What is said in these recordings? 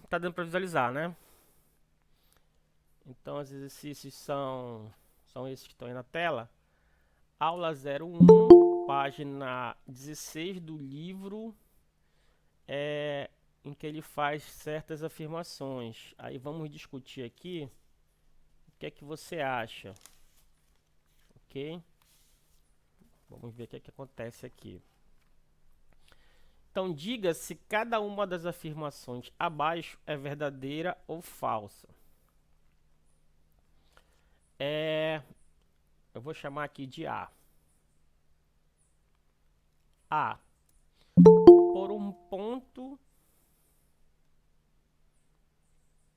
Tá dando para visualizar, né? Então, os exercícios são esses que estão aí na tela. Aula 01, página 16 do livro, em que ele faz certas afirmações. Aí vamos discutir aqui o que é que você acha, ok? Vamos ver o que é que acontece aqui. Então, diga se cada uma das afirmações abaixo é verdadeira ou falsa. Eu vou chamar aqui de A. A. Por um ponto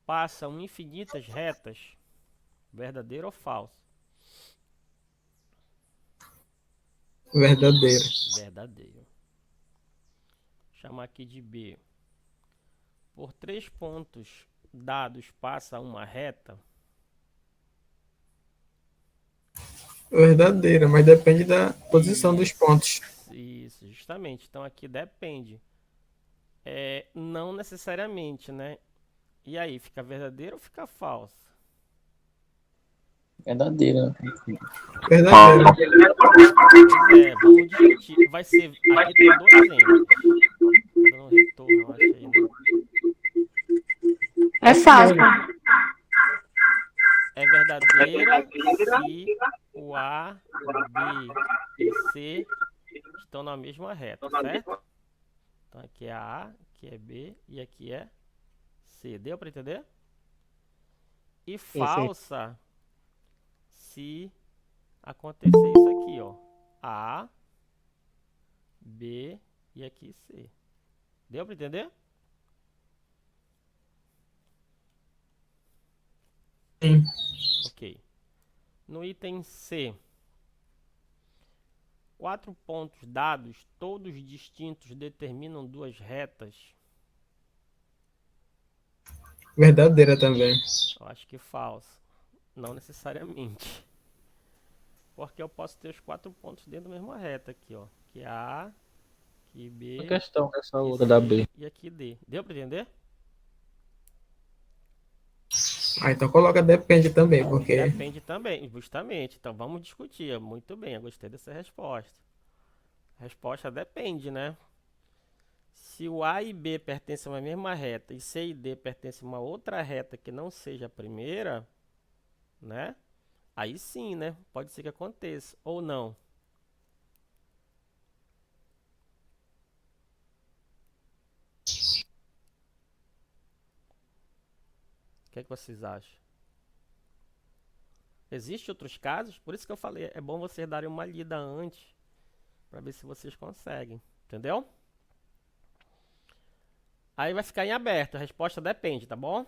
passam infinitas retas. Verdadeiro ou falso? Verdadeira. Verdadeiro. Vou chamar aqui de B. Por 3 pontos dados passa uma reta. Verdadeira, mas depende da posição dos Isso, pontos. isso, justamente. Então aqui depende. Não necessariamente, né? E aí, fica verdadeiro ou fica falso? Verdadeira. Verdadeira. Pois é, vamos discutir. Vai ser. Aqui tem dois exemplos. Tá dando um retorno, eu acho aí, né? É Essa falso. mesmo. É verdadeira se o A, B e C estão na mesma reta, certo? Então aqui é A, aqui é B e aqui é C. Deu para entender? E Sim, sim. falsa se acontecer isso aqui, ó. A, B e aqui C. Deu para entender? Sim. Ok. No item C, 4 pontos dados, todos distintos, determinam duas retas. Verdadeira também. Eu acho que falso. Não necessariamente. Porque eu posso ter os 4 pontos dentro da mesma reta aqui, ó. Aqui A, aqui A B, questão dessa aqui outra da C B. e aqui D. Deu para entender? Ah, então coloca depende também, porque Depende também, justamente. Então vamos discutir. Muito bem, eu gostei dessa resposta. Resposta depende, né? Se o A e B pertencem a uma mesma reta e C e D pertencem a uma outra reta que não seja a primeira, né? Aí sim, né? Pode ser que aconteça ou não. O que é que vocês acham? Existem outros casos, por isso que eu falei, é bom vocês darem uma lida antes para ver se vocês conseguem, entendeu? Aí vai ficar em aberto, a resposta depende, tá bom?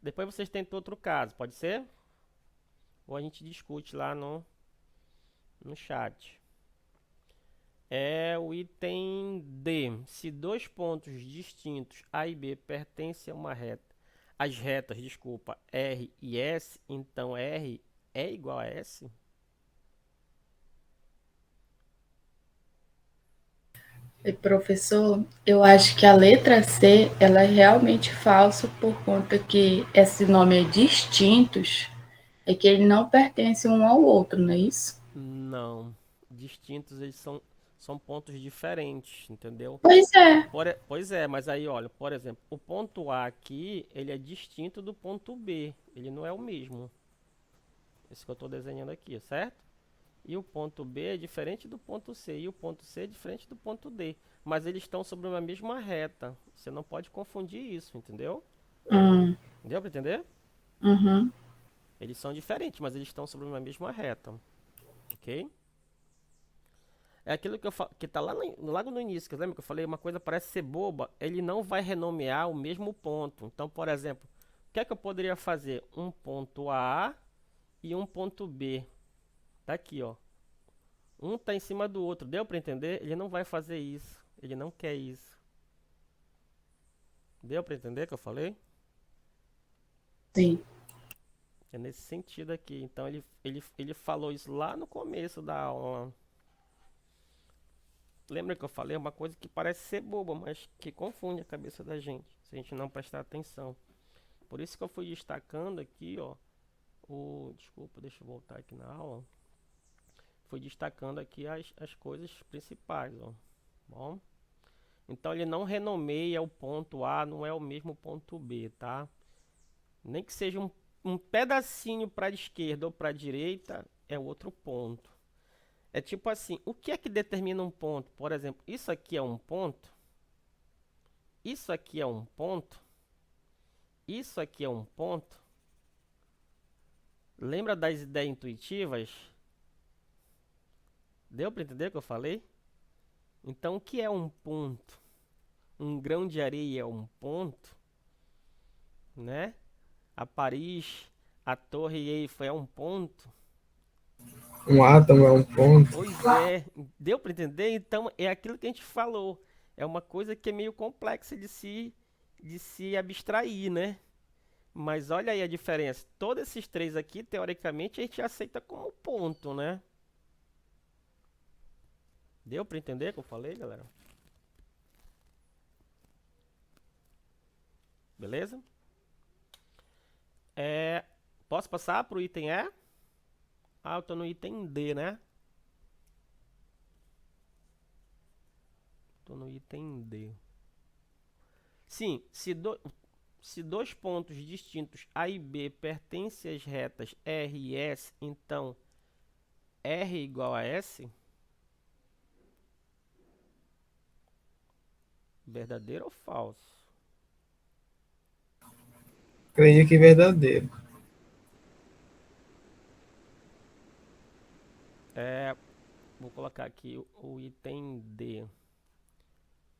Depois vocês tentam outro caso, pode ser? Ou a gente discute lá no chat. É o item D. Se dois pontos distintos A e B pertencem a uma reta, as retas, desculpa, R e S, então R é igual a S? Professor, eu acho que a letra C, ela é realmente falsa por conta que esse nome é distintos, é que ele não pertence um ao outro, não é isso? Não. Distintos, eles são pontos diferentes, entendeu? Pois é. Pois é, mas aí, olha, por exemplo, o ponto A aqui, ele é distinto do ponto B. Ele não é o mesmo. Esse que eu estou desenhando aqui, certo? E o ponto B é diferente do ponto C. E o ponto C é diferente do ponto D. Mas eles estão sobre uma mesma reta. Você não pode confundir isso, entendeu? Hum, Deu para entender? uhum. Eles são diferentes, mas eles estão sobre uma mesma reta. Ok? É aquilo que tá logo no início, que lembra que eu falei, uma coisa parece ser boba, ele não vai renomear o mesmo ponto. Então, por exemplo, o que é que eu poderia fazer? Um ponto A e um ponto B. Tá aqui, ó. Um tá em cima do outro. Deu para entender? Ele não vai fazer isso. Ele não quer isso. Deu para entender o que eu falei? Sim. É nesse sentido aqui. Então ele falou isso lá no começo da aula. Lembra que eu falei? É uma coisa que parece ser boba, mas que confunde a cabeça da gente, se a gente não prestar atenção. Por isso que eu fui destacando aqui, ó, desculpa, deixa eu voltar aqui na aula. Fui destacando aqui as coisas principais, ó. Bom, então ele não renomeia o ponto A, não é o mesmo ponto B, tá? Nem que seja um pedacinho para a esquerda ou para a direita, é outro ponto. É tipo assim, o que é que determina um ponto? Por exemplo, isso aqui é um ponto, isso aqui é um ponto, isso aqui é um ponto. Lembra das ideias intuitivas? Deu para entender o que eu falei? Então, o que é um ponto? Um grão de areia é um ponto, né? A Paris, a Torre Eiffel é um ponto. Um átomo é um ponto. Pois é, deu para entender? Então, é aquilo que a gente falou. É uma coisa que é meio complexa de se abstrair, né? Mas olha aí a diferença. Todos esses três aqui, teoricamente, a gente aceita como ponto, né? Deu para entender o que eu falei, galera? Beleza? Posso passar para o item E? Ah, eu tô no item D, né? Tô no item D. Sim, se dois pontos distintos A e B pertencem às retas R e S, então R igual a S? Verdadeiro ou falso? Acredito que verdadeiro. Vou colocar aqui o item D.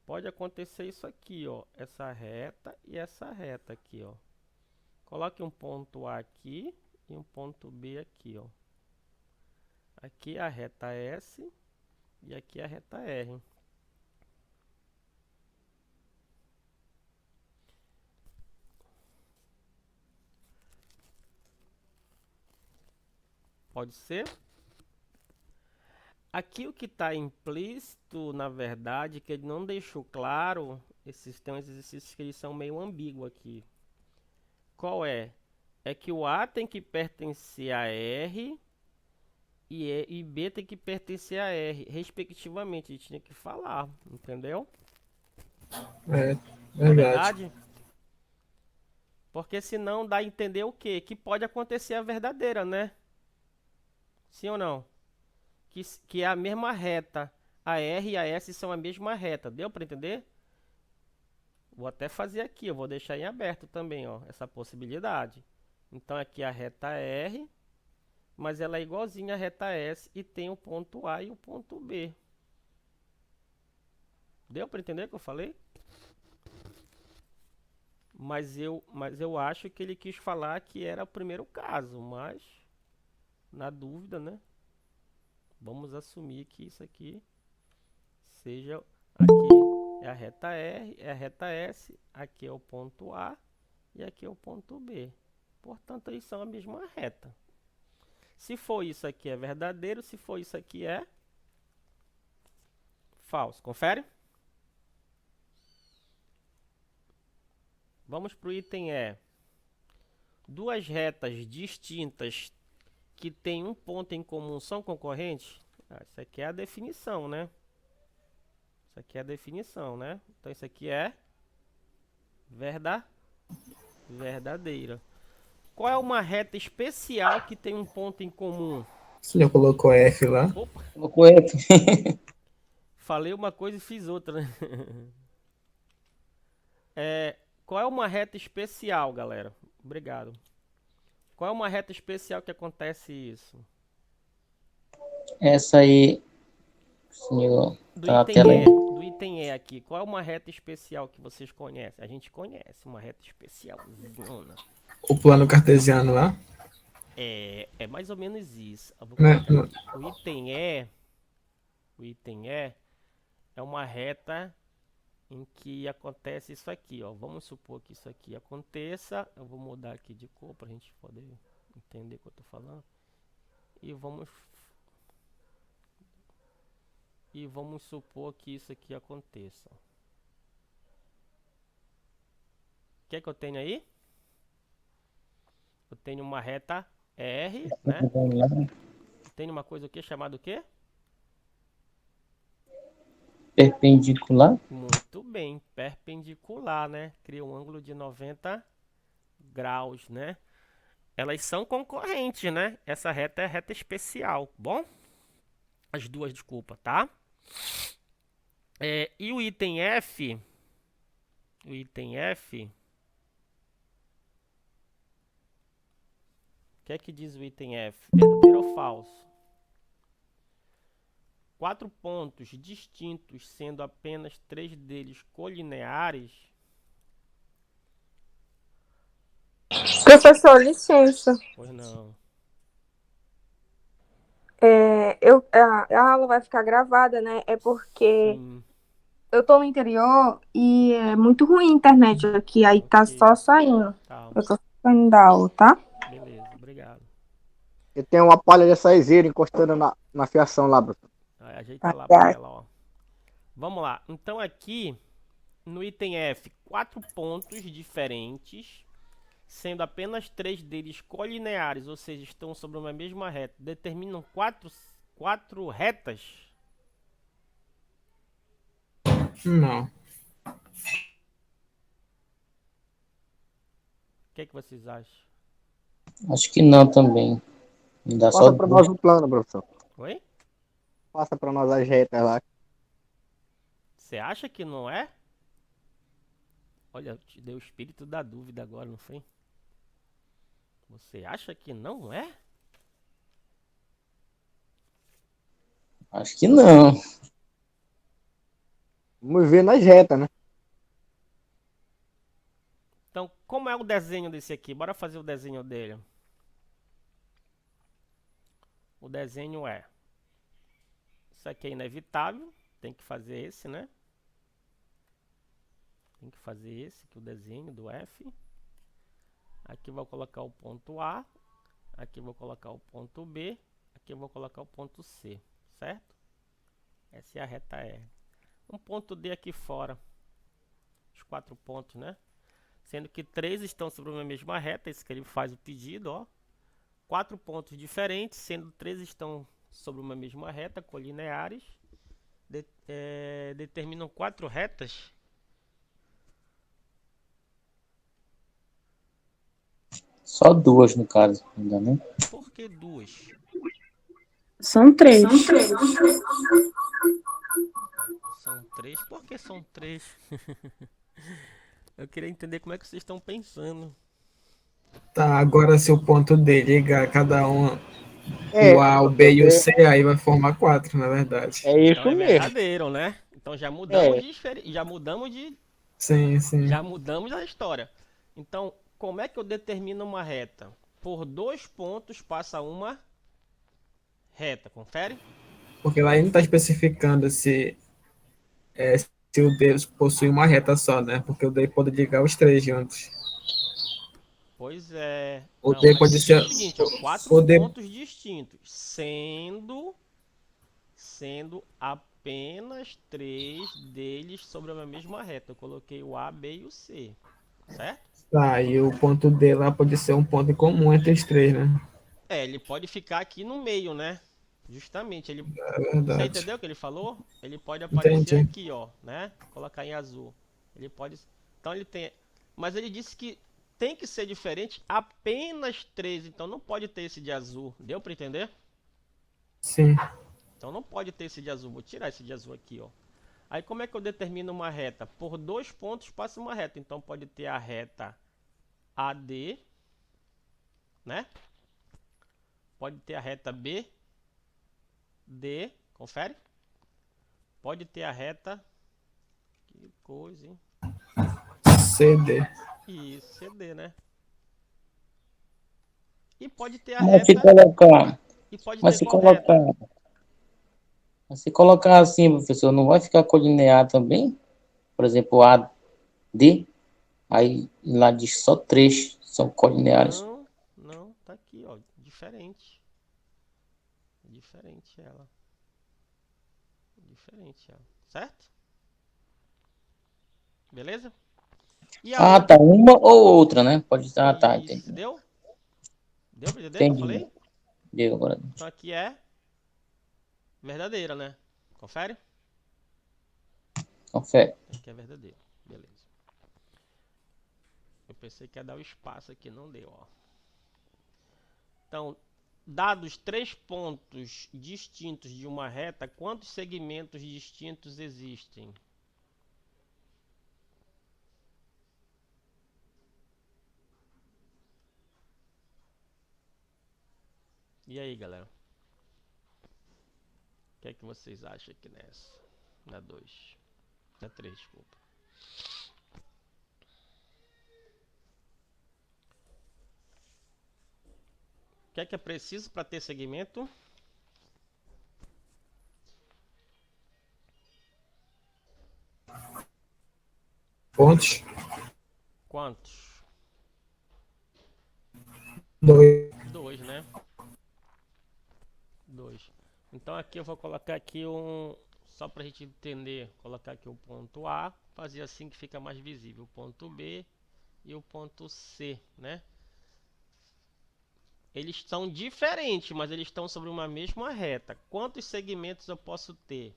Pode acontecer isso aqui, ó. Essa reta e essa reta aqui, ó. Coloque um ponto A aqui e um ponto B aqui, ó. Aqui é a reta S e aqui é a reta R. Pode ser? Aqui o que está implícito, na verdade, que ele não deixou claro, tem uns exercícios que eles são meio ambíguos aqui. Qual é? É que o A tem que pertencer a R e B tem que pertencer a R, respectivamente. A gente tinha que falar, entendeu? É, Não é verdade. verdade? Porque senão dá a entender o quê? Que pode acontecer a verdadeira, né? Sim ou não? Que é a mesma reta. A R e a S são a mesma reta. Deu para entender? Vou até fazer aqui, eu vou deixar em aberto também, ó, essa possibilidade. Então aqui a reta R, mas ela é igualzinha à reta S e tem o ponto A e o ponto B. Deu para entender o que eu falei? Mas eu acho que ele quis falar que era o primeiro caso, mas na dúvida, né? Vamos assumir que isso aqui seja aqui é a reta R, é a reta S, aqui é o ponto A e aqui é o ponto B. Portanto, eles são a mesma reta. Se for isso aqui é verdadeiro, se for isso aqui é falso. Confere? Vamos para o item E. Duas retas distintas que têm um ponto em comum são concorrentes? Isso aqui é a definição, né? Isso aqui é a definição, né? Então isso aqui é verdadeira. Qual é uma reta especial que tem um ponto em comum? Você já colocou F lá? Opa, Colocou F. falei uma coisa e fiz outra, né? Qual é uma reta especial, galera? Obrigado. Qual é uma reta especial que acontece isso? Essa aí, senhor, Do tá na item tela E, aí. do item E aqui. Qual é uma reta especial que vocês conhecem? A gente conhece uma reta especial. Zona. O plano cartesiano lá? É mais ou menos isso. Eu vou Né? colocar aqui. O item E é uma reta em que acontece isso aqui, ó. Vamos supor que isso aqui aconteça. Eu vou mudar aqui de cor para a gente poder entender o que eu tô falando. E vamos e vamos supor que isso aqui aconteça. O que é que eu tenho aí? Eu tenho uma reta R, né? Tenho uma coisa aqui chamada o quê? Perpendicular. Muito bem, perpendicular, né? Cria um ângulo de 90 graus, né? Elas são concorrentes, né? Essa reta é reta especial, bom? As duas, desculpa, tá? E o item F, o que é que diz o item F? Verdadeiro ou falso? 4 pontos distintos, sendo apenas 3 deles colineares. Professor, licença. Pois não. A aula vai ficar gravada, né? É porque Sim, eu tô no interior e é muito ruim a internet aqui, aí tá ok. só saindo. Tá, Eu tô saindo da aula, tá? beleza, obrigado. E tem uma palha de açaizeiro encostando na fiação lá, professor. Aí, ajeita Tá lá pra certo. ela, ó. Vamos lá. Então aqui, no item F, 4 pontos diferentes, sendo apenas 3 deles colineares, ou seja, estão sobre uma mesma reta, determinam quatro retas. Não. O que é que vocês acham? Acho que não também. Me dá só Passa para nós o plano, professor. Oi? Passa para nós as retas lá. Você acha que não é? Olha, te deu o espírito da dúvida agora, não foi? Você acha que não é? Acho que não. Vamos ver nas retas, né? Então, como é o desenho desse aqui? Bora fazer o desenho dele. O desenho é... Isso aqui é inevitável. Tem que fazer esse, né? Tem que fazer esse aqui, o desenho do F. Aqui eu vou colocar o ponto A. Aqui eu vou colocar o ponto B. Aqui eu vou colocar o ponto C. Certo? Essa é a reta R. Um ponto D aqui fora. Os 4 pontos, né? Sendo que 3 estão sobre uma mesma reta. Esse que ele faz o pedido, ó. 4 pontos diferentes, sendo 3 estão sobre uma mesma reta, colineares. Determinam 4 retas. Só duas, no caso, ainda, né? Por que 2? São 3. São 3? Por que são 3? Eu queria entender como é que vocês estão pensando. Tá, agora se o ponto D ligar cada um, É, o A, o B e o C, aí vai formar 4, na verdade. é Então isso é mesmo. verdadeiro, né? Então já mudamos É. Sim, sim. já mudamos a história. Então, como é que eu determino uma reta? Por 2 pontos passa uma reta, confere? Porque lá ele não está especificando se o D possui uma reta só, né? Porque o D pode ligar os três juntos. Pois é. O Não, D aqui pode diz ser. o seguinte, ó, 4 O D, pontos distintos, sendo apenas 3 deles sobre a mesma reta. Eu coloquei o A, B e o C, certo? tá, e o ponto D lá pode ser um ponto em comum entre os três, né? Ele pode ficar aqui no meio, né? Justamente, É você verdade. entendeu o que ele falou? Ele pode aparecer Entendi. aqui, ó, né? Colocar em azul. Ele pode, então ele tem, mas ele disse que tem que ser diferente apenas 3, então não pode ter esse de azul. Deu para entender? Sim. Então não pode ter esse de azul. Vou tirar esse de azul aqui, ó. Aí como é que eu determino uma reta? Por 2 pontos passa uma reta. Então pode ter a reta AD, né? Pode ter a reta BD, confere? Pode ter a reta... Que coisa, hein? CD. Isso, CD, né? E pode ter a Mas se reta... colocar, E pode mas ter se qual reta? colocar, mas se colocar assim, professor, não vai ficar colinear também? Por exemplo, A, D, aí lá diz só 3 são colineares. Não, não, tá aqui, ó. Diferente. Diferente ela. Diferente, ó. Certo? Beleza? E a outra? tá. Uma ou outra, né? Pode estar. Tá, Isso, entendi. deu? Deu pra entender o que eu Entendi. falei? Deu agora. Então aqui é verdadeira, né? Confere? Confere. Aqui é verdadeira. Beleza. Eu pensei que ia dar o espaço aqui, não deu, ó. Então, dados 3 pontos distintos de uma reta, quantos segmentos distintos existem? E aí, galera? O que é que vocês acham aqui nessa? Na 2. Na 3, desculpa. O que é preciso para ter segmento? Pontos. Quantos? 2. 2, né? 2. Então aqui eu vou colocar aqui só para a gente entender, colocar aqui o ponto A, fazer assim que fica mais visível, o ponto B e o ponto C, né? Eles são diferentes, mas eles estão sobre uma mesma reta. Quantos segmentos eu posso ter?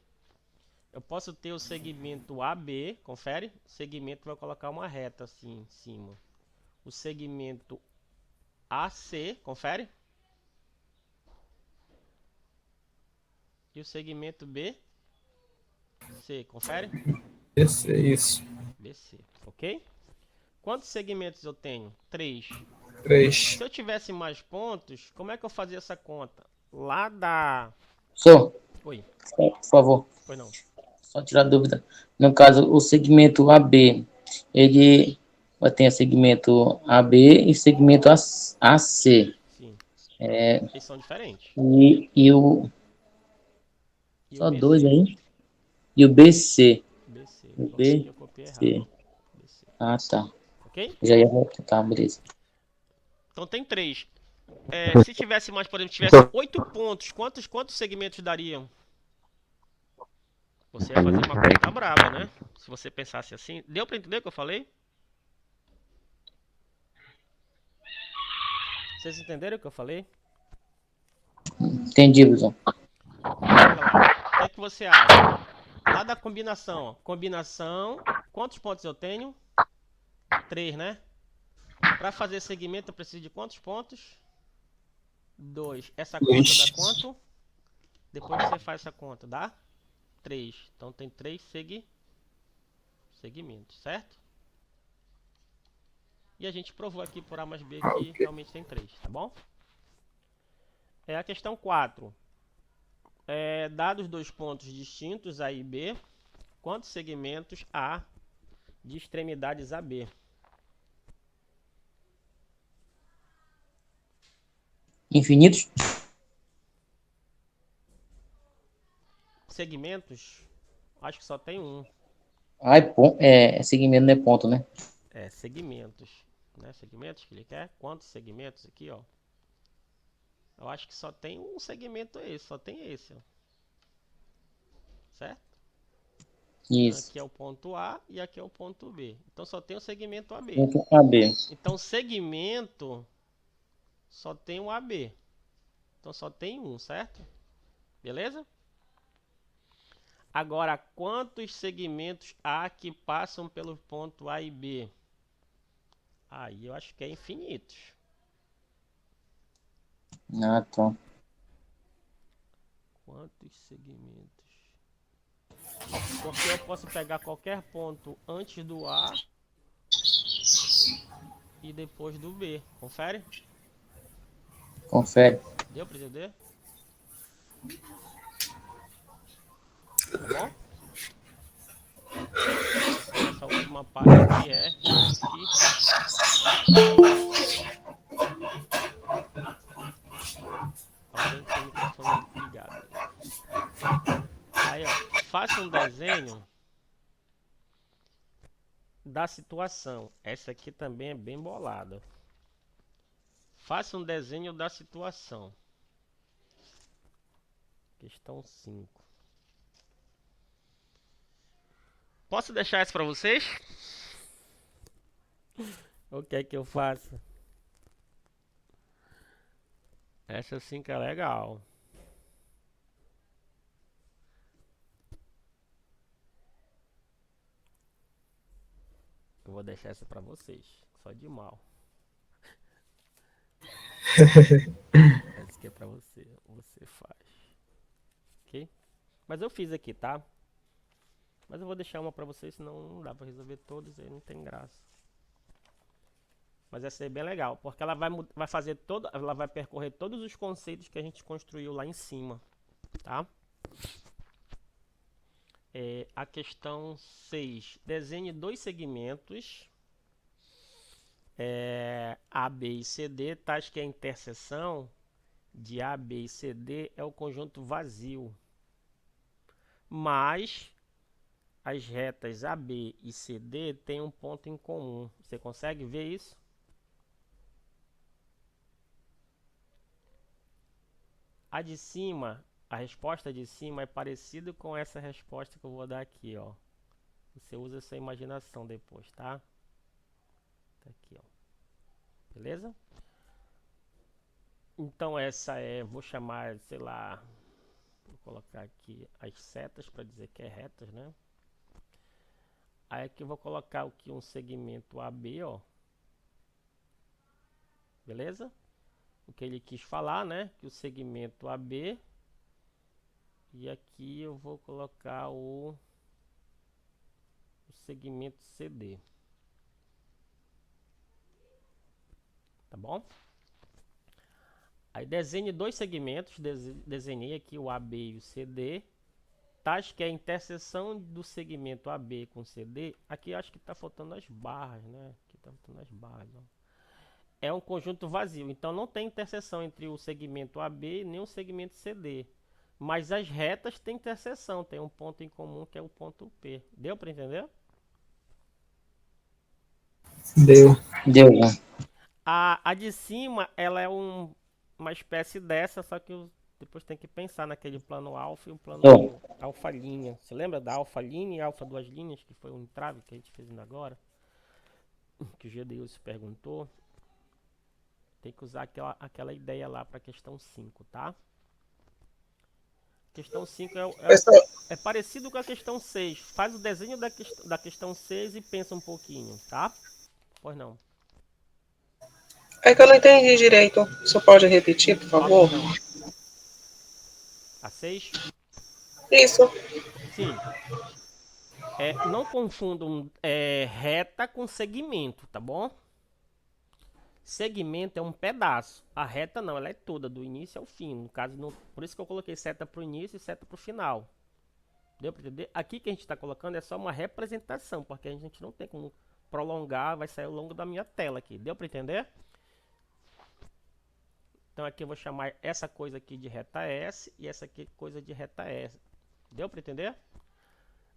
Eu posso ter o segmento AB, confere? O segmento vai colocar uma reta assim em cima. O segmento AC, confere? E o segmento BC, confere? Isso. BC, ok? Quantos segmentos eu tenho? 3. 3. Se eu tivesse mais pontos, como é que eu fazia essa conta? Lá da... Professor, Oi, por favor, pois não. só tirar dúvida. No caso, o segmento AB, ele vai ter segmento AB e segmento AC. Sim, É, eles são diferentes. e o. E o Só dois BC? aí. E o BC. BC, O porque aqui eu copiei errado. BC. BC, Ah, tá. ok? Já ia voltar, tá, beleza. Então tem 3. Se tivesse mais, por exemplo, tivesse 8 pontos, quantos segmentos dariam? Você ia fazer uma conta braba, né? Se você pensasse assim. Deu pra entender o que eu falei? Vocês entenderam o que eu falei? Entendi, professor. Então, galera, o que é que você acha? Lá da combinação, ó. Combinação, quantos pontos eu tenho? 3, né? Para fazer segmento eu preciso de quantos pontos? 2. Essa conta dá quanto? Depois que você faz essa conta, dá 3. Então tem 3 segmentos, certo? E a gente provou aqui por A mais B que realmente tem 3, tá bom? A questão 4. Dados 2 pontos distintos, A e B, quantos segmentos há de extremidades AB? Infinitos? Segmentos, acho que só tem um. Ah, segmento não é ponto, né? Segmentos, né? Segmentos que ele quer. Quantos segmentos aqui, ó? Eu acho que só tem um segmento esse, só tem esse, ó. Certo? Isso. Aqui é o ponto A e aqui é o ponto B. Então só tem o segmento AB. Ponto AB. Então segmento só tem o AB. Então só tem um, certo? Beleza? Agora, quantos segmentos há que passam pelo ponto A e B? Aí eu acho que é infinitos. Ah, tá. Quantos segmentos? Porque eu posso pegar qualquer ponto antes do A e depois do B. Confere? Confere. Deu para entender? Tá bom? Essa última parte aqui é alguém com o microfone ligado aí. Aí, ó, faça um desenho da situação. Essa aqui também é bem bolada. Faça um desenho da situação. Questão 5. Posso deixar essa pra vocês? O que é que eu faço? Essa sim que é legal. Eu vou deixar essa pra vocês. Só de mal. Essa aqui é pra você. Você faz. Ok? Mas eu fiz aqui, tá? Mas eu vou deixar uma pra vocês, senão não dá pra resolver todos e não tem graça. Mas essa aí é bem legal, porque ela vai fazer todo, ela vai percorrer todos os conceitos que a gente construiu lá em cima, tá? A questão 6. Desenhe dois segmentos A, B e CD, tais que a interseção de A, B e CD é o conjunto vazio, mas as retas AB e CD têm um ponto em comum. Você consegue ver isso? A de cima, a resposta de cima é parecida com essa resposta que eu vou dar aqui, ó. Você usa essa imaginação depois, tá? Tá aqui, ó. Beleza? Então essa vou chamar, sei lá, vou colocar aqui as setas para dizer que é retas, né? Aí aqui eu vou colocar aqui um segmento AB, ó. Beleza? O que ele quis falar, né? Que o segmento AB. E aqui eu vou colocar o segmento CD. Tá bom? Aí desenhe dois segmentos. Desenhei aqui o AB e o CD. Tais que a interseção do segmento AB com CD. Aqui acho que está faltando as barras, né? Aqui está faltando as barras, ó. É um conjunto vazio, então não tem interseção entre o segmento AB nem o segmento CD. Mas as retas têm interseção, tem um ponto em comum que é o ponto P. Deu para entender? Deu. Deu, já. A de cima, ela é uma espécie dessa, só que depois tem que pensar naquele plano alfa e o plano alfa linha. Você lembra da alfa linha e alfa duas linhas, que foi um entrave que a gente fez ainda agora? Que o GDU se perguntou. Tem que usar aquela ideia lá para a questão 5, tá? Questão 5 é parecido com a questão 6. Faz o desenho da questão 6 e pensa um pouquinho, tá? Pois não. É que eu não entendi direito. Você pode repetir, por favor? Não. A 6? Isso. Sim. Não confundam reta com segmento, tá bom? Segmento é um pedaço. A reta não, ela é toda, do início ao fim. No caso, por isso que eu coloquei seta para o início e seta para o final. Deu para entender? Aqui que a gente está colocando é só uma representação, porque a gente não tem como prolongar, vai sair ao longo da minha tela aqui. Deu para entender? Então aqui eu vou chamar essa coisa aqui de reta S e essa aqui coisa de reta S. Deu para entender?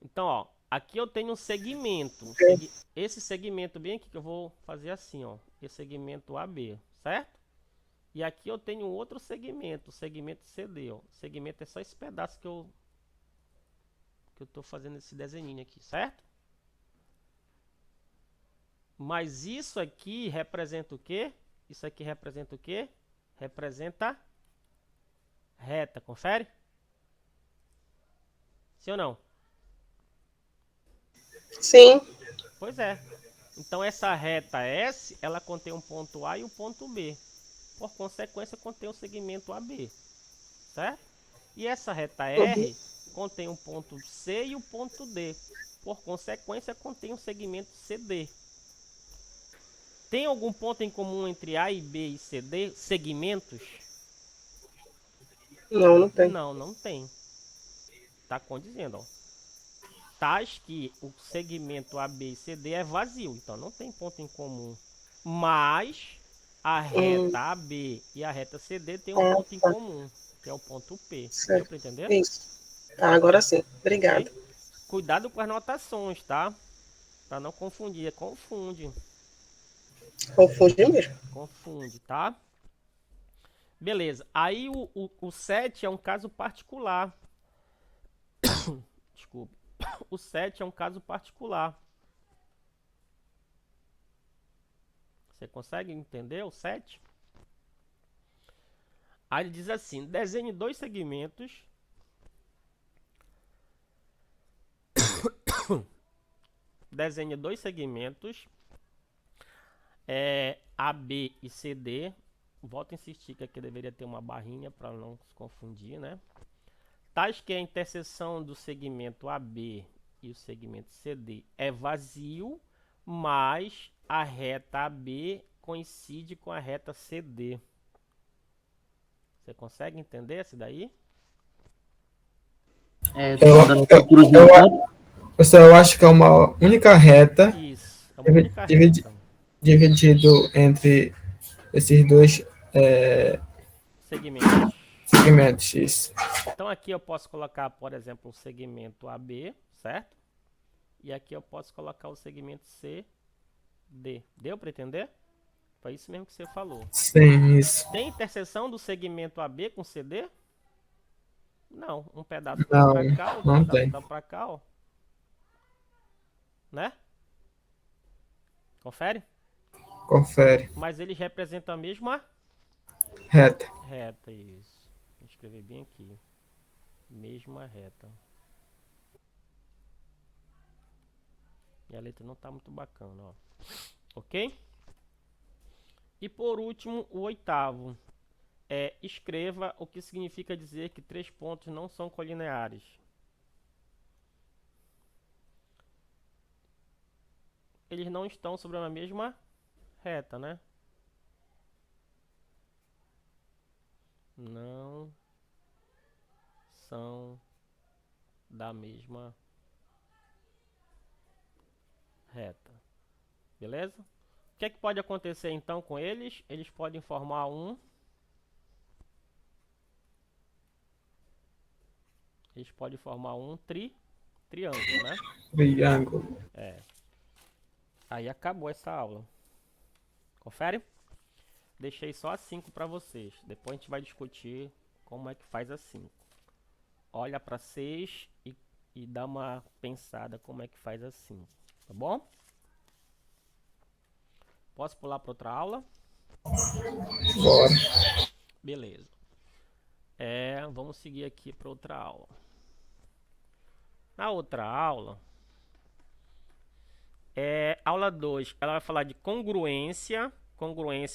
Então, ó, aqui eu tenho um segmento. Esse segmento bem aqui que eu vou fazer assim, ó. Esse segmento AB, certo? E aqui eu tenho outro segmento, o segmento CD, ó. O segmento é só esse pedaço que eu tô fazendo esse desenho aqui, certo? Mas isso aqui representa o quê? Isso aqui representa o quê? Representa reta, confere? Sim ou não? Sim. Pois é. Então essa reta S, ela contém um ponto A e um ponto B. Por consequência, contém o segmento AB. Certo? E essa reta R contém um ponto C e o ponto D. Por consequência, contém um segmento CD. Tem algum ponto em comum entre A e B e CD? Segmentos? Não, não tem. Não, não tem. Tá condizendo, ó. Tais que o segmento AB e CD é vazio, então não tem ponto em comum. Mas a reta AB e a reta CD tem um ponto em comum, que é o ponto P. Certo. Deu para entender? Isso. Tá, agora sim. Obrigada. Okay? Cuidado com as notações, tá? Para não confundir, confunde. Confunde mesmo. Confunde, tá? Beleza. Aí o 7 é um caso particular. Desculpe. O 7 é um caso particular. Você consegue entender o 7? Aí ele diz assim: desenhe dois segmentos AB e CD. Volto a insistir que aqui deveria ter uma barrinha para não se confundir, né? Tais que a interseção do segmento AB e o segmento CD é vazio, mas a reta AB coincide com a reta CD. Você consegue entender essa daí? Pessoal, eu acho que é uma única reta. Isso, é uma única reta. Dividido entre esses dois segmentos. Isso. Então aqui eu posso colocar, por exemplo, o segmento AB, certo? E aqui eu posso colocar o segmento CD. Deu para entender? Foi isso mesmo que você falou. Sim, isso. Tem interseção do segmento AB com CD? Não, um pedaço Não, para cá, outro não pedaço tem. tá para cá, ó. Né? Confere? Confere. Mas eles representam a mesma Reta. reta, isso. Vou escrever bem aqui. Mesma reta. E a letra não tá muito bacana, ó. Ok? E por último, o oitavo. Escreva o que significa dizer que três pontos não são colineares. Eles não estão sobre a mesma reta, né? Não são da mesma reta. Beleza? O que é que pode acontecer então com eles? Eles podem formar um triângulo, né? Triângulo. Aí acabou essa aula. Confere? Deixei só a 5 para vocês. Depois a gente vai discutir como é que faz a 5. Olha para 6 e dá uma pensada como é que faz a 5. Tá bom? Posso pular para outra aula? Bora. Beleza. Vamos seguir aqui para outra aula. Na outra aula, aula 2, ela vai falar de congruência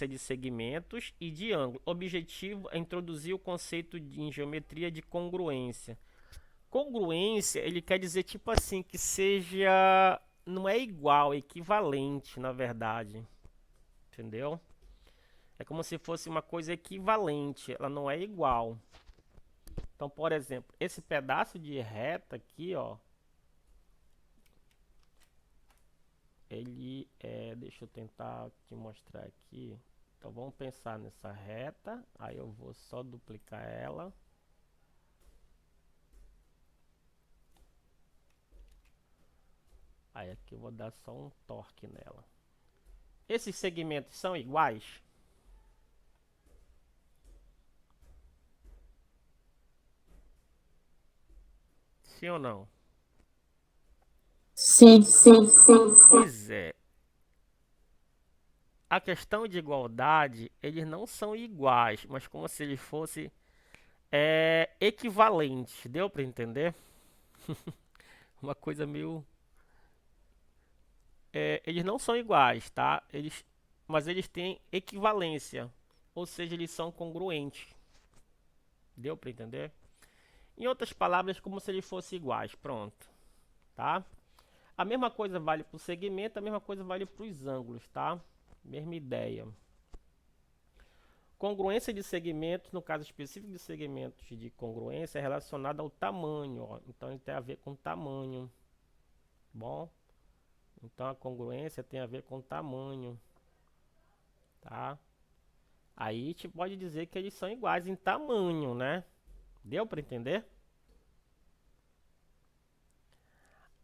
de segmentos e de ângulo. O objetivo é introduzir o conceito em geometria de congruência. Congruência, ele quer dizer tipo assim, que seja, não é igual, é equivalente, na verdade. Entendeu? É como se fosse uma coisa equivalente, ela não é igual. Então, por exemplo, esse pedaço de reta aqui, ó, ele deixa eu tentar te mostrar aqui. Então vamos pensar nessa reta, aí eu vou só duplicar ela. Aí aqui eu vou dar só um torque nela. Esses segmentos são iguais? Sim ou não? Sim. Pois é. A questão de igualdade, eles não são iguais, mas como se eles fossem equivalentes. Deu para entender? Uma coisa meio... eles não são iguais, tá? Mas eles têm equivalência. Ou seja, eles são congruentes. Deu para entender? Em outras palavras, como se eles fossem iguais. Pronto. Tá? A mesma coisa vale para o segmento, a mesma coisa vale para os ângulos, tá? Mesma ideia. Congruência de segmentos, no caso específico de segmentos de congruência, é relacionada ao tamanho, ó. Então ele tem a ver com tamanho. Bom? Então a congruência tem a ver com tamanho. Tá? Aí a gente pode dizer que eles são iguais em tamanho, né? Deu para entender?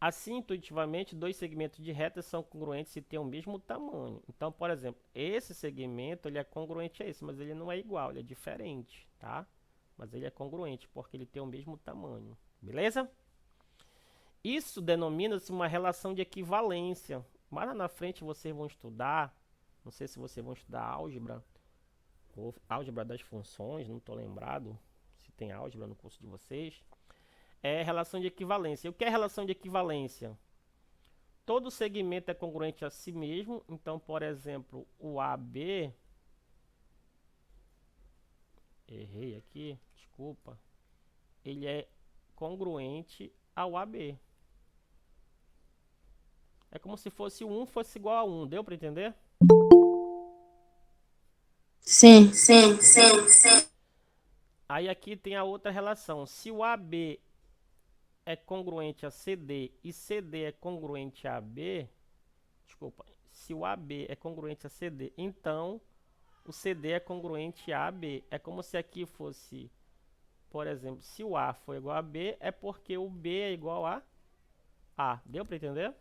Assim, intuitivamente, dois segmentos de reta são congruentes se têm o mesmo tamanho. Então, por exemplo, esse segmento ele é congruente a esse, mas ele não é igual, ele é diferente, tá? Mas ele é congruente porque ele tem o mesmo tamanho, beleza? Isso denomina-se uma relação de equivalência. Mais lá na frente vocês vão estudar, não sei se vocês vão estudar álgebra, ou álgebra das funções, não estou lembrado se tem álgebra no curso de vocês. É relação de equivalência. E o que é relação de equivalência? Todo segmento é congruente a si mesmo. Então, por exemplo, o AB... Errei aqui, desculpa. Ele é congruente ao AB. É como se fosse 1 fosse igual a 1. Deu para entender? Sim. Aí aqui tem a outra relação. Se o AB é congruente a CD e CD é congruente a AB... Desculpa. Se o AB é congruente a CD, então o CD é congruente a AB. É como se aqui fosse, por exemplo, se o A for igual a B, é porque o B é igual a A. Deu para entender?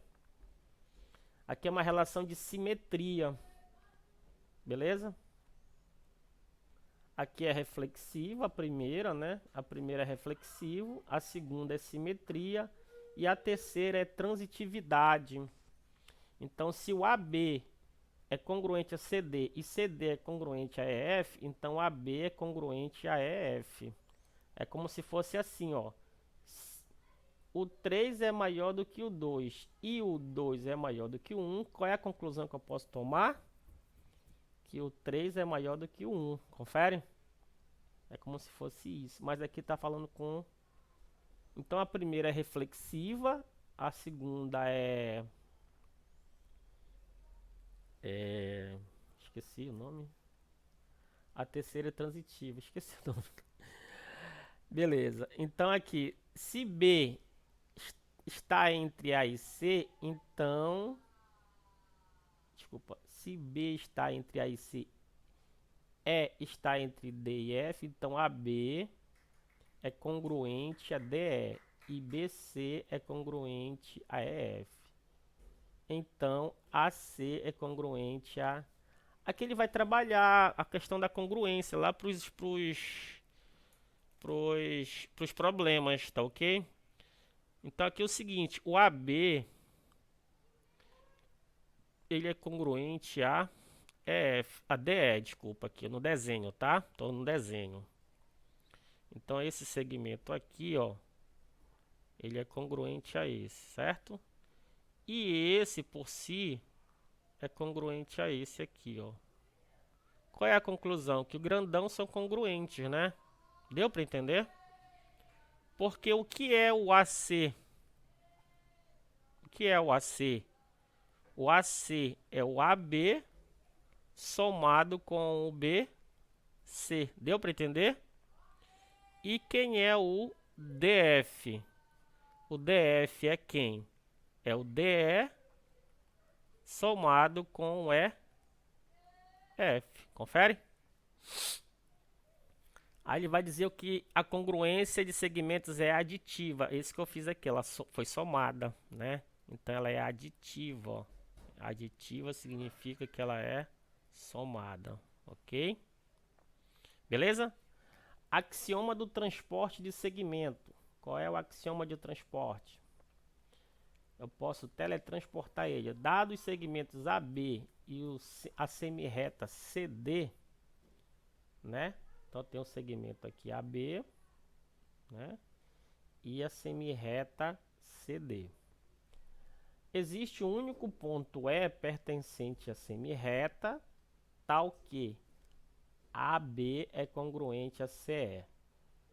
Aqui é uma relação de simetria. Beleza? Aqui é reflexiva, a primeira, né? A primeira é reflexivo, a segunda é simetria e a terceira é transitividade. Então, se o AB é congruente a CD e CD é congruente a EF, então AB é congruente a EF. É como se fosse assim, ó. O 3 é maior do que o 2 e o 2 é maior do que o 1. Qual é a conclusão que eu posso tomar? Que o 3 é maior do que o 1. Confere? É como se fosse isso. Mas aqui está falando com... Então a primeira é reflexiva. A segunda é... Esqueci o nome. A terceira é transitiva. Esqueci o nome. Beleza. Então aqui, se B está entre A e C, então... Desculpa. Se B está entre A e C, E está entre D e F, então AB é congruente a DE e BC é congruente a EF. Então AC é congruente a... Aqui ele vai trabalhar a questão da congruência lá para os problemas, tá ok? Então aqui é o seguinte, o AB ele é congruente a EF, a DE, desculpa, aqui no desenho, tá? Tô no desenho. Então esse segmento aqui, ó, ele é congruente a esse, certo? E esse por si é congruente a esse aqui, ó. Qual é a conclusão? Que o grandão são congruentes, né? Deu para entender? Porque o que é o AC? O que é o AC? O AC é o AB somado com o BC. Deu para entender? E quem é o DF? O DF é quem? É o DE somado com o EF. Confere? Aí ele vai dizer que a congruência de segmentos é aditiva. Esse que eu fiz aqui, ela foi somada, né? Então ela é aditiva, ó. Aditiva significa que ela é somada, ok? Beleza? Axioma do transporte de segmento. Qual é o axioma de transporte? Eu posso teletransportar ele. Dados os segmentos AB e a semirreta CD, né? Então tem um segmento aqui AB, né? E a semirreta CD. Existe um único ponto E pertencente à semirreta, tal que AB é congruente a CE.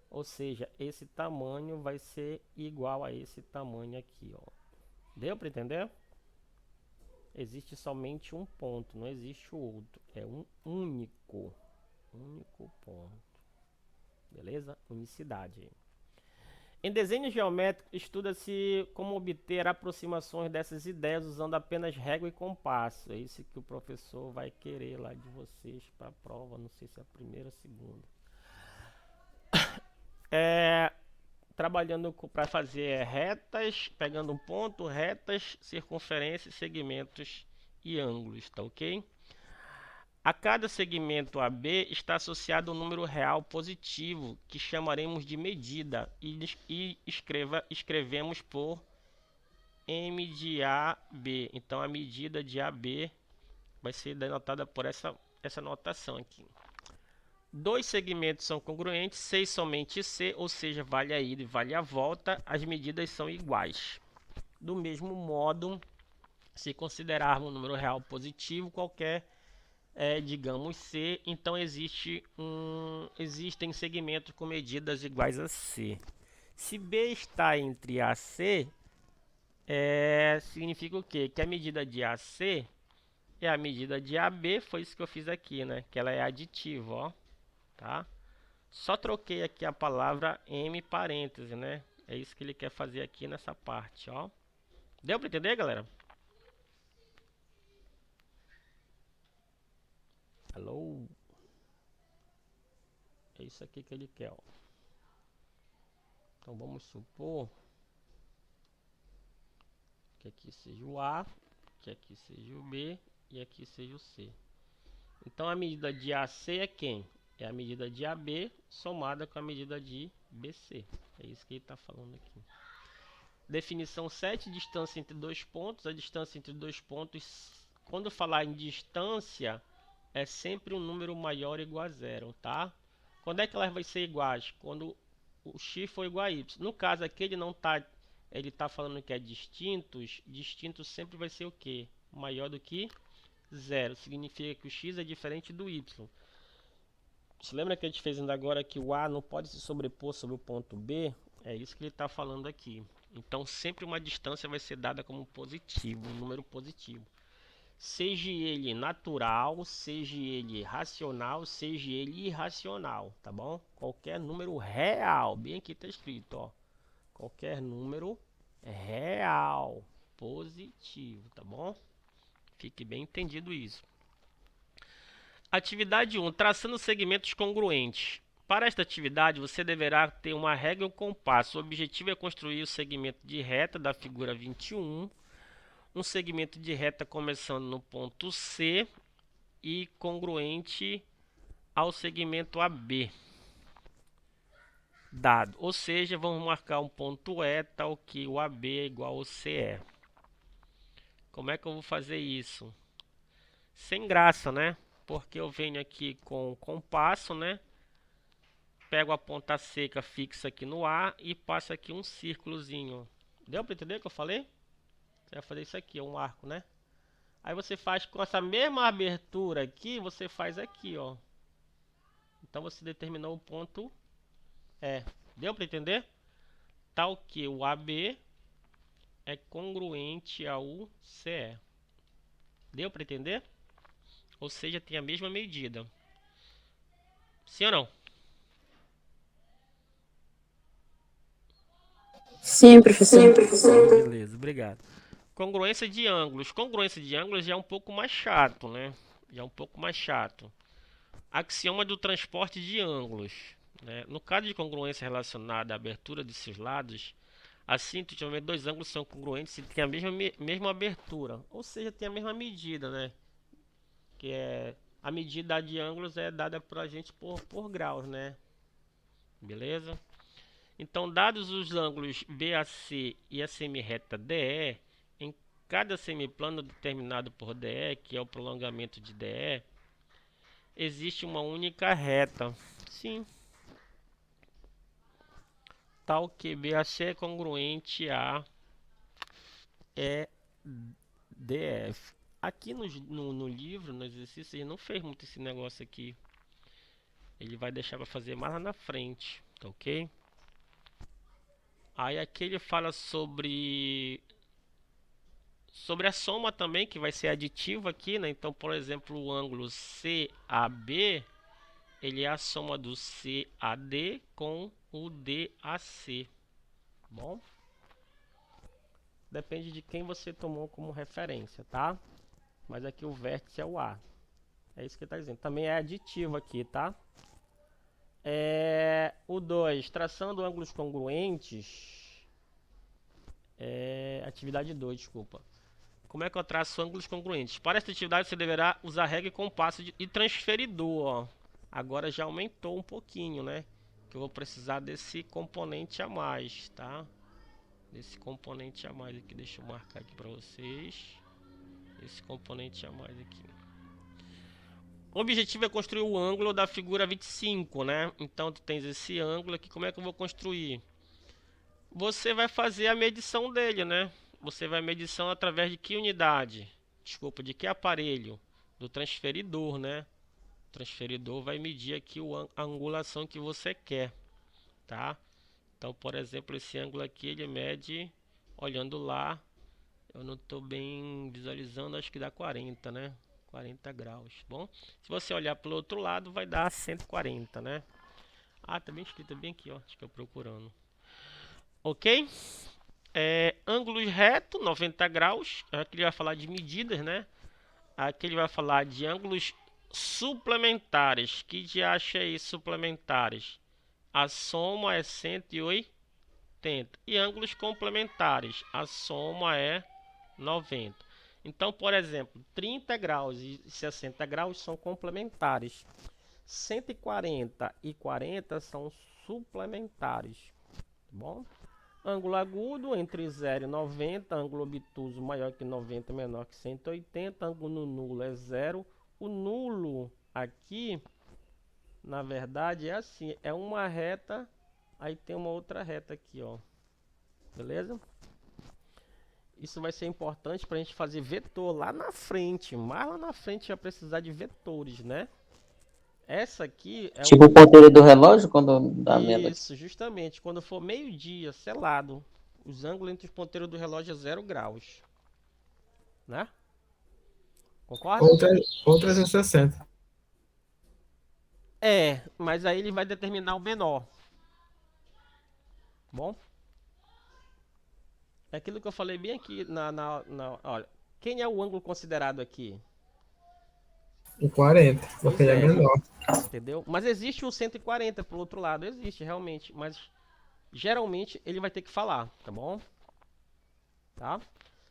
Ou seja, esse tamanho vai ser igual a esse tamanho aqui, ó. Deu para entender? Existe somente um ponto, não existe o outro. É um único ponto. Beleza? Unicidade. Em desenho geométrico, estuda-se como obter aproximações dessas ideias usando apenas régua e compasso. É isso que o professor vai querer lá de vocês para a prova. Não sei se é a primeira ou a segunda. Trabalhando para fazer retas, pegando um ponto, retas, circunferências, segmentos e ângulos, tá ok? A cada segmento AB está associado um número real positivo, que chamaremos de medida, e escrevemos por M de AB. Então a medida de AB vai ser denotada por essa notação aqui. Dois segmentos são congruentes, C somente C, ou seja, vale a ida e vale a volta, as medidas são iguais. Do mesmo modo, se considerarmos um número real positivo qualquer, digamos C, então existem segmentos com medidas iguais a C. Se B está entre A e C, significa o quê? Que a medida de AC é a medida de AB, foi isso que eu fiz aqui, né? Que ela é aditiva, ó, tá? Só troquei aqui a palavra M parêntese, né? É isso que ele quer fazer aqui nessa parte, ó. Deu para entender, galera? Alô? É isso aqui que ele quer, ó. Então vamos supor que aqui seja o A, que aqui seja o B e aqui seja o C. Então a medida de AC é quem? É a medida de AB somada com a medida de BC. É isso que ele está falando aqui. Definição 7, distância entre dois pontos. A distância entre dois pontos, quando falar em distância, é sempre um número maior ou igual a zero, tá? Quando é que elas vão ser iguais? Quando o x for igual a y. No caso aqui ele está falando que é distintos. Distintos sempre vai ser o quê? Maior do que zero. Significa que o x é diferente do y. Você lembra que a gente fez ainda agora que o A não pode se sobrepor sobre o ponto B? É isso que ele está falando aqui. Então sempre uma distância vai ser dada como positivo, um número positivo. Seja ele natural, seja ele racional, seja ele irracional, tá bom? Qualquer número real, bem aqui está escrito, ó. Qualquer número real, positivo, tá bom? Fique bem entendido isso. Atividade 1. Traçando segmentos congruentes. Para esta atividade, você deverá ter uma régua e um compasso. O objetivo é construir o segmento de reta da figura 21. Um segmento de reta começando no ponto C e congruente ao segmento AB. Dado. Ou seja, vamos marcar um ponto E, tal que o AB é igual ao CE. Como é que eu vou fazer isso? Sem graça, né? Porque eu venho aqui com o compasso, né? Pego a ponta seca fixa aqui no A e passo aqui um círculozinho. Deu para entender o que eu falei? Você vai fazer isso aqui, um arco, né? Aí você faz com essa mesma abertura aqui, você faz aqui, ó. Então você determinou o ponto E. Deu para entender? Tal que o AB é congruente ao CE. Deu para entender? Ou seja, tem a mesma medida. Sim ou não? Sim, professor. Beleza, obrigado. Congruência de ângulos. Congruência de ângulos já é um pouco mais chato, né? Já é um pouco mais chato. Axioma do transporte de ângulos, né? No caso de congruência relacionada à abertura de seus lados, assim, intuitivamente, dois ângulos são congruentes se tem a mesma abertura. Ou seja, tem a mesma medida, né? Que é... A medida de ângulos é dada por a gente por graus, né? Beleza? Então, dados os ângulos BAC e a semirreta DE, em cada semiplano determinado por DE, que é o prolongamento de DE, existe uma única reta. Sim. Tal que BAC é congruente a EDF. Aqui no livro, no exercício, ele não fez muito esse negócio aqui. Ele vai deixar para fazer mais lá na frente, tá ok? Aí aqui ele fala sobre a soma também, que vai ser aditiva aqui, né? Então, por exemplo, o ângulo CAB, ele é a soma do CAD com o DAC. Bom? Depende de quem você tomou como referência, tá? Mas aqui o vértice é o A. É isso que ele está dizendo. Também é aditivo aqui, tá? O 2, traçando ângulos congruentes. Atividade 2, desculpa. Como é que eu traço ângulos congruentes? Para esta atividade você deverá usar régua e compasso e transferidor, ó. Agora já aumentou um pouquinho, né? Que eu vou precisar desse componente a mais, tá? Desse componente a mais aqui, deixa eu marcar aqui para vocês. Esse componente a mais aqui. O objetivo é construir o ângulo da figura 25, né? Então tu tens esse ângulo aqui, como é que eu vou construir? Você vai fazer a medição dele, né? Você vai medição através de que unidade? Desculpa, de que aparelho? Do transferidor, né? O transferidor vai medir aqui a angulação que você quer, tá? Então, por exemplo, esse ângulo aqui ele mede, olhando lá, eu não estou bem visualizando, acho que dá 40, né? 40 graus, bom? Se você olhar pelo outro lado, vai dar 140, né? Ah, tá bem escrito bem aqui, ó, acho que eu procurando. Ok? Ângulos reto, 90 graus, aqui ele vai falar de medidas, né? Aqui ele vai falar de ângulos suplementares. Que de acha aí suplementares? A soma é 180. E ângulos complementares, a soma é 90. Então, por exemplo, 30 graus e 60 graus são complementares. 140 e 40 são suplementares. Tá bom? Ângulo agudo entre 0 e 90. Ângulo obtuso maior que 90, menor que 180. Ângulo nulo é 0. O nulo aqui, na verdade, é assim. É uma reta, aí tem uma outra reta aqui, ó. Beleza? Isso vai ser importante para a gente fazer vetor lá na frente. Mais lá na frente vai precisar de vetores, né? Essa aqui é Tipo o ponteiro do relógio quando dá meia-noite. Isso, justamente. Quando for meio-dia, selado, os ângulos entre os ponteiros do relógio é 0 graus. Né? Concorda? Ou 360. Mas aí ele vai determinar o menor. Bom? É aquilo que eu falei bem aqui olha, quem é o ângulo considerado aqui? O 40, porque ele é menor. Entendeu? Mas existe o 140 pro outro lado, existe realmente, mas geralmente ele vai ter que falar, tá bom? Tá?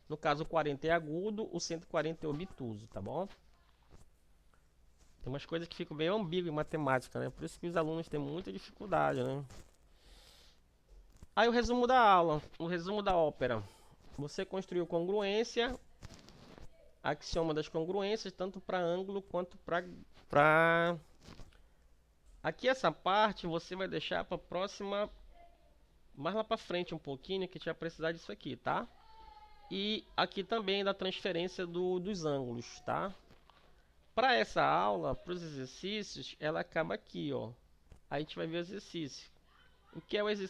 No caso o 40 é agudo, o 140 é obtuso, tá bom? Tem umas coisas que ficam bem ambíguas em matemática, né? Por isso que os alunos têm muita dificuldade, né? Aí o resumo da aula, o resumo da ópera. Você construiu congruência, axioma das congruências, tanto para ângulo quanto para... Aqui essa parte você vai deixar para próxima, mais lá para frente um pouquinho, que a gente vai precisar disso aqui, tá? E aqui também da transferência dos ângulos, tá? Para essa aula, para os exercícios, ela acaba aqui, ó. Aí a gente vai ver o exercício. O que é o exercício?